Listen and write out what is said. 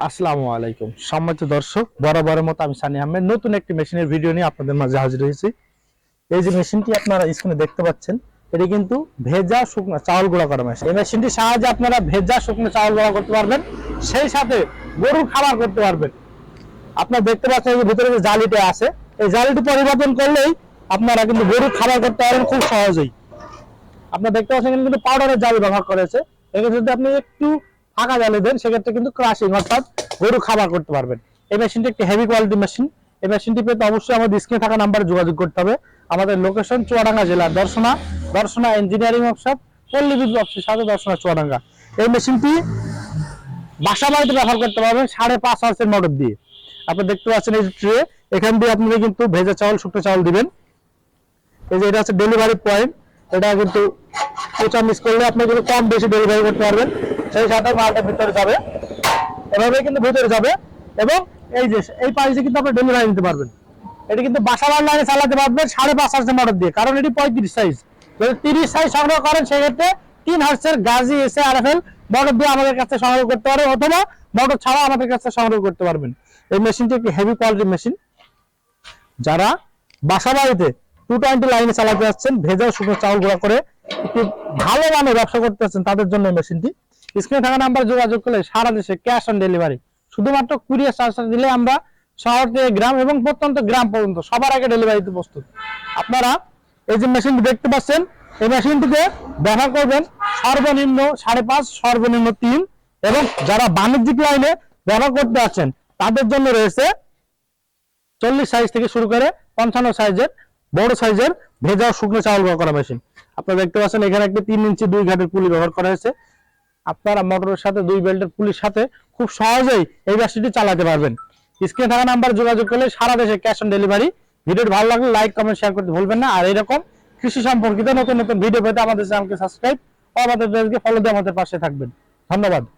আসসালামু আলাইকুম সম্মানিত দর্শক, বরাবরের মতো আমি সানি আহমেদ নতুন একটি মেশিনের ভিডিও নিয়ে আপনাদের মাঝে হাজির হয়েছি। এই যে মেশিনটি আপনারা স্ক্রিনে দেখতে পাচ্ছেন, এটি কিন্তু ভেজা শুকনো চাউল গুঁড়া করা মেশিন। এই মেশিনটির সাহায্যে আপনারা ভেজা শুকনো চাউল গুঁড়া করতে পারবেন, সেই সাথে গরুর খাবার করতে পারবেন। আপনারা দেখতে পাচ্ছেন যে ভিতরে যে জালিটা আছে, এই জালিটি পরিবর্তন করলেই আপনারা কিন্তু গরুর খাবার করতে পারবেন খুব সহজেই। আপনারা দেখতে পাচ্ছেন কিন্তু পাউডারের জালি ব্যবহার করেছে। এখানে যদি আপনি একটু ফাঁকা জালি দেন, সেক্ষেত্রে কিন্তু ক্রাশিং অর্থাৎ গরু খাবার করতে পারবেন। এই মেশিনটি একটি হেভি কোয়ালিটি মেশিন। এই মেশিনটি পেতে অবশ্যই আমাদের স্ক্রিনে থাকা নাম্বারে যোগাযোগ করতে হবে। আমাদের লোকেশন চুয়াডাঙ্গা জেলার দর্শনা ইঞ্জিনিয়ারিং ওয়ার্কশপ, পল্লী বিদ্যুৎ অফিসের সাথে দর্শনা চুয়াডাঙ্গা। এই মেশিনটি বাসা বাড়িতে ব্যবহার করতে পারবেন 5.5 আর্সের মোটর দিয়ে। আপনি দেখতে পাচ্ছেন এই ট্রে, এখান দিয়ে আপনি কিন্তু ভেজা চাউল শুকনো চাউল দিবেন। এই যে এটা হচ্ছে ডেলিভারি পয়েন্ট, এটা কিন্তু প্রচার মিস করলে আপনি কিন্তু কম বেশি ডেলিভারি করতে পারবেন, সেই সাথে মালটা ভিতরে যাবে, এভাবে কিন্তু ভিতরে যাবে। এবং এই যে এই পাইসে কিন্তু আপনি ডেলিভারি নিতে পারবেন। এটি কিন্তু বাসা বাড়ি লাইনে চালাতে পারবেন 5.5 হার্সের মোটর দিয়ে, কারণ এটি 35 সাইজ। যদি 30 সাইজ সংগ্রহ করেন, সেক্ষেত্রে 3 হার্সের গাজি এসে আরএফএল মোটর দিয়ে আমাদের কাছে সংগ্রহ করতে পারবেন, অথবা মোটর ছাড়া আমাদের কাছে সংগ্রহ করতে পারবেন। এই মেশিনটি একটি হেভি কোয়ালিটির মেশিন। যারা বাসা বাড়িতে 220 লাইনে চালাতে যাচ্ছেন, ভেজা শুকনো চাউল গুঁড়া করে একটি ভালো মানের ব্যবসা করতে যাচ্ছেন, তাদের জন্য মেশিনটি। স্ক্রিনে থাকা নাম্বার যোগাযোগ করলে সারা দেশে ক্যাশ অন ডেলিভারি, শুধুমাত্র কুরিয়ার চার্জ দিলে আমরা শহর থেকে গ্রাম এবং প্রত্যন্ত গ্রাম পর্যন্ত সবার আগে ডেলিভারিতে প্রস্তুত। আপনারা এই যে মেশিনটি দেখতে পাচ্ছেন, এই মেশিনটিতে ব্যবহার করবেন সর্বনিম্ন 5.5, সর্বনিম্ন 3। এবং যারা বাণিজ্যিক লাইনে ব্যবহার করতে আছেন, তাদের জন্য রয়েছে 40 সাইজ থেকে শুরু করে 55 সাইজের বড় সাইজের ভেজা শুকনো চাউল গুঁড়া করা মেশিন। আপনারা দেখতে পাচ্ছেন এখানে একটি 3 ইঞ্চি 2 ঘাটের পুলি ব্যবহার করা হয়েছে। আপনারা মোটরের সাথে 2 বেল্টের পুলির সাথে খুব সহজেই এই মেশিনটি চালাতে পারবেন। স্ক্রিনে থাকা নাম্বার যোগাযোগ করলে সারা দেশে ক্যাশ অন ডেলিভারি। ভিডিওটি ভালো লাগলে লাইক কমেন্ট শেয়ার করতে ভুলবেন না। আর এরকম কৃষি সম্পর্কিত নতুন নতুন ভিডিও পেতে আমাদের চ্যানেলকে সাবস্ক্রাইব ও আমাদের পেজকে ফলো দিয়ে আমাদের পাশে থাকবেন। ধন্যবাদ।